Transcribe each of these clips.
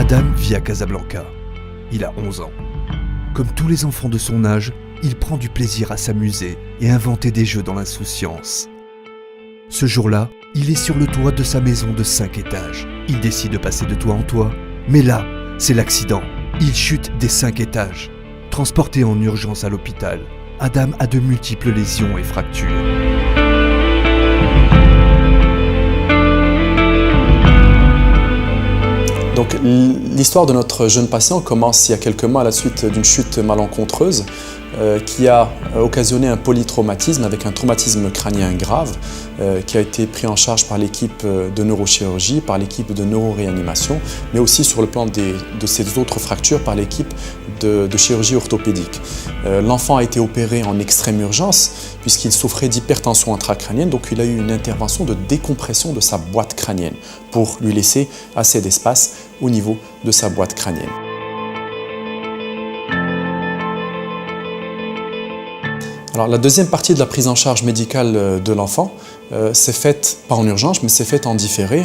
Adam vit à Casablanca. Il a 11 ans. Comme tous les enfants de son âge, il prend du plaisir à s'amuser et inventer des jeux dans l'insouciance. Ce jour-là, il est sur le toit de sa maison de 5 étages. Il décide de passer de toit en toit, mais là, c'est l'accident. Il chute des 5 étages. Transporté en urgence à l'hôpital, Adam a de multiples lésions et fractures. Donc, l'histoire de notre jeune patient commence il y a quelques mois à la suite d'une chute malencontreuse qui a occasionné un polytraumatisme avec un traumatisme crânien grave qui a été pris en charge par l'équipe de neurochirurgie, par l'équipe de neuroréanimation, mais aussi sur le plan de ces autres fractures par l'équipe de chirurgie orthopédique. L'enfant a été opéré en extrême urgence puisqu'il souffrait d'hypertension intracrânienne, donc il a eu une intervention de décompression de sa boîte crânienne pour lui laisser assez d'espace au niveau de sa boîte crânienne. Alors, la deuxième partie de la prise en charge médicale de l'enfant s'est faite, pas en urgence, mais s'est faite en différé,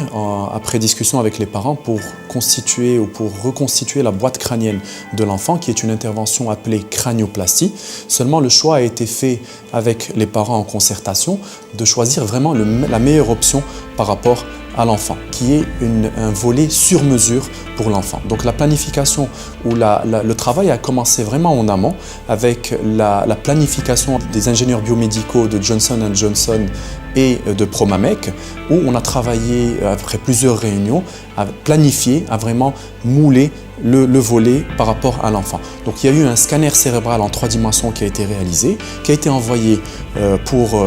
après discussion avec les parents pour constituer ou pour reconstituer la boîte crânienne de l'enfant, qui est une intervention appelée cranioplastie. Seulement, le choix a été fait avec les parents en concertation de choisir vraiment la meilleure option par rapport à l'enfant, qui est un volet sur mesure pour l'enfant. Donc la planification ou le travail a commencé vraiment en amont avec la planification des ingénieurs biomédicaux de Johnson & Johnson et de Promamec, où on a travaillé après plusieurs réunions à planifier, à vraiment mouler le volet par rapport à l'enfant. Donc il y a eu un scanner cérébral en 3 dimensions qui a été réalisé, qui a été envoyé pour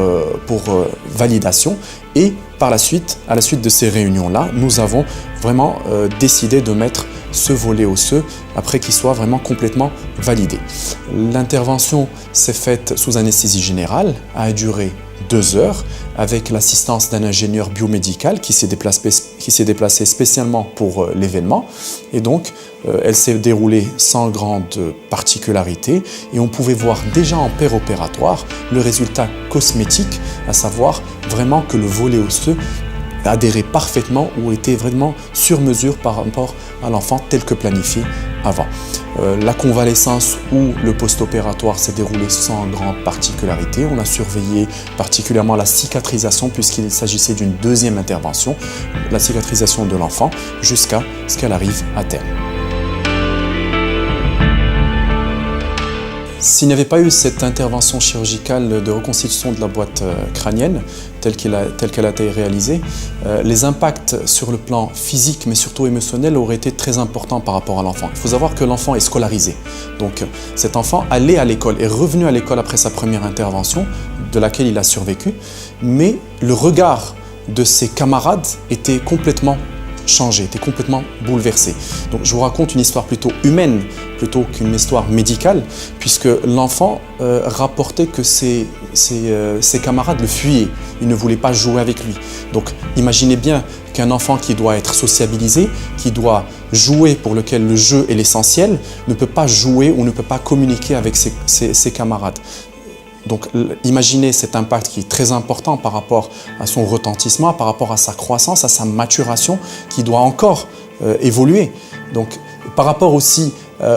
validation, et par la suite, à la suite de ces réunions-là, nous avons vraiment décidé de mettre ce volet osseux après qu'il soit vraiment complètement validé. L'intervention s'est faite sous anesthésie générale, a duré 2 heures avec l'assistance d'un ingénieur biomédical qui s'est déplacé spécialement pour l'événement, et donc elle s'est déroulée sans grande particularité et on pouvait voir déjà en péropératoire le résultat cosmétique, à savoir vraiment que le volet osseux adhérait parfaitement ou était vraiment sur mesure par rapport à l'enfant tel que planifié avant. La convalescence ou le post-opératoire s'est déroulé sans grande particularité. On a surveillé particulièrement la cicatrisation puisqu'il s'agissait d'une deuxième intervention, la cicatrisation de l'enfant jusqu'à ce qu'elle arrive à terme. S'il n'y avait pas eu cette intervention chirurgicale de reconstitution de la boîte crânienne telle qu'elle a été réalisée, les impacts sur le plan physique mais surtout émotionnel auraient été très importants par rapport à l'enfant. Il faut savoir que l'enfant est scolarisé. Donc cet enfant allait à l'école, est revenu à l'école après sa première intervention de laquelle il a survécu, mais le regard de ses camarades était complètement changé, était complètement bouleversé. Donc je vous raconte une histoire plutôt humaine plutôt qu'une histoire médicale, puisque l'enfant rapportait que ses camarades le fuyaient, ils ne voulaient pas jouer avec lui. Donc imaginez bien qu'un enfant qui doit être sociabilisé, qui doit jouer, pour lequel le jeu est l'essentiel, ne peut pas jouer ou ne peut pas communiquer avec ses camarades. Donc imaginez cet impact qui est très important par rapport à son retentissement, par rapport à sa croissance, à sa maturation qui doit encore évoluer. Donc par rapport aussi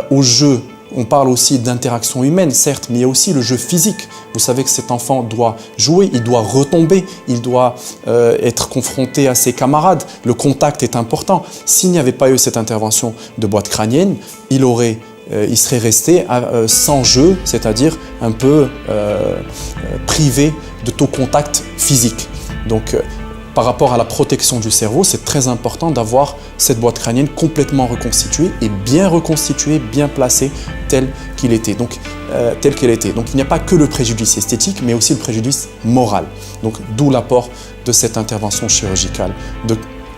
au jeu, on parle aussi d'interaction humaine, certes, mais il y a aussi le jeu physique. Vous savez que cet enfant doit jouer, il doit retomber, il doit être confronté à ses camarades. Le contact est important. S'il n'y avait pas eu cette intervention de boîte crânienne, il serait resté sans jeu, c'est-à-dire un peu privé de tout contact physique. Donc, par rapport à la protection du cerveau, c'est très important d'avoir cette boîte crânienne complètement reconstituée et bien reconstituée, bien placée, telle qu'elle était. Donc, il n'y a pas que le préjudice esthétique, mais aussi le préjudice moral. Donc, d'où l'apport de cette intervention chirurgicale de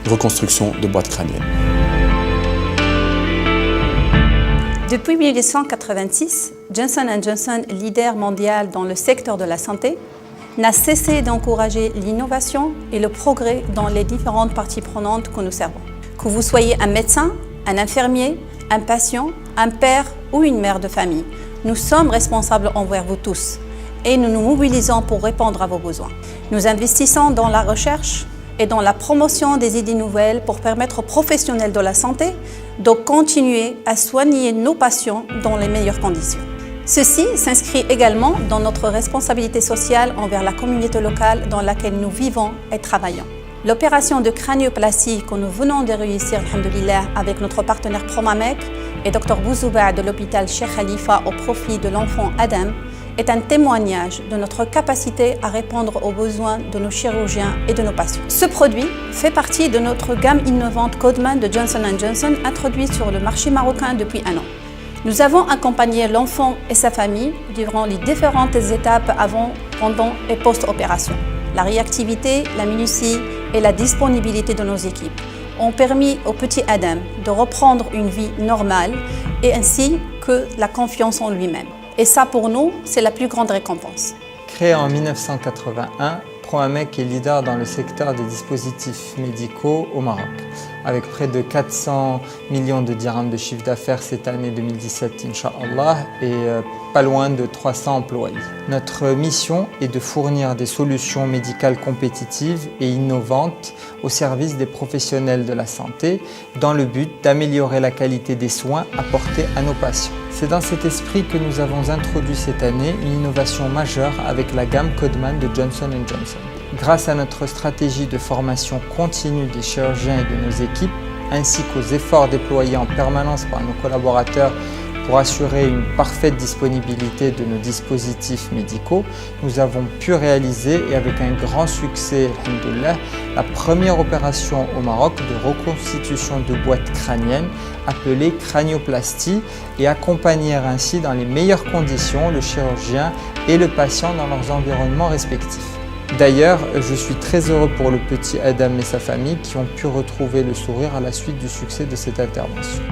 reconstruction de boîte crânienne. Depuis 1986, Johnson & Johnson, leader mondial dans le secteur de la santé, n'a cessé d'encourager l'innovation et le progrès dans les différentes parties prenantes que nous servons. Que vous soyez un médecin, un infirmier, un patient, un père ou une mère de famille, nous sommes responsables envers vous tous et nous nous mobilisons pour répondre à vos besoins. Nous investissons dans la recherche, et dans la promotion des idées nouvelles pour permettre aux professionnels de la santé de continuer à soigner nos patients dans les meilleures conditions. Ceci s'inscrit également dans notre responsabilité sociale envers la communauté locale dans laquelle nous vivons et travaillons. L'opération de cranioplastie que nous venons de réussir, alhamdoulilah, avec notre partenaire Promamec et Dr Bouzouba de l'hôpital Cheikh Khalifa au profit de l'enfant Adam est un témoignage de notre capacité à répondre aux besoins de nos chirurgiens et de nos patients. Ce produit fait partie de notre gamme innovante Codeman de Johnson & Johnson, introduit sur le marché marocain depuis 1 an. Nous avons accompagné l'enfant et sa famille durant les différentes étapes avant, pendant et post-opération. La réactivité, la minutie et la disponibilité de nos équipes ont permis au petit Adam de reprendre une vie normale et ainsi que la confiance en lui-même. Et ça, pour nous, c'est la plus grande récompense. Créé en 1981, Promamec est leader dans le secteur des dispositifs médicaux au Maroc, avec près de 400 millions de dirhams de chiffre d'affaires cette année 2017, Inch'Allah, et pas loin de 300 employés. Notre mission est de fournir des solutions médicales compétitives et innovantes au service des professionnels de la santé, dans le but d'améliorer la qualité des soins apportés à nos patients. C'est dans cet esprit que nous avons introduit cette année une innovation majeure avec la gamme Codeman de Johnson & Johnson. Grâce à notre stratégie de formation continue des chirurgiens et de nos équipes, ainsi qu'aux efforts déployés en permanence par nos collaborateurs pour assurer une parfaite disponibilité de nos dispositifs médicaux, nous avons pu réaliser, et avec un grand succès, alhamdoulilah, la première opération au Maroc de reconstitution de boîtes crâniennes appelée cranioplastie et accompagner ainsi dans les meilleures conditions le chirurgien et le patient dans leurs environnements respectifs. D'ailleurs, je suis très heureux pour le petit Adam et sa famille qui ont pu retrouver le sourire à la suite du succès de cette intervention.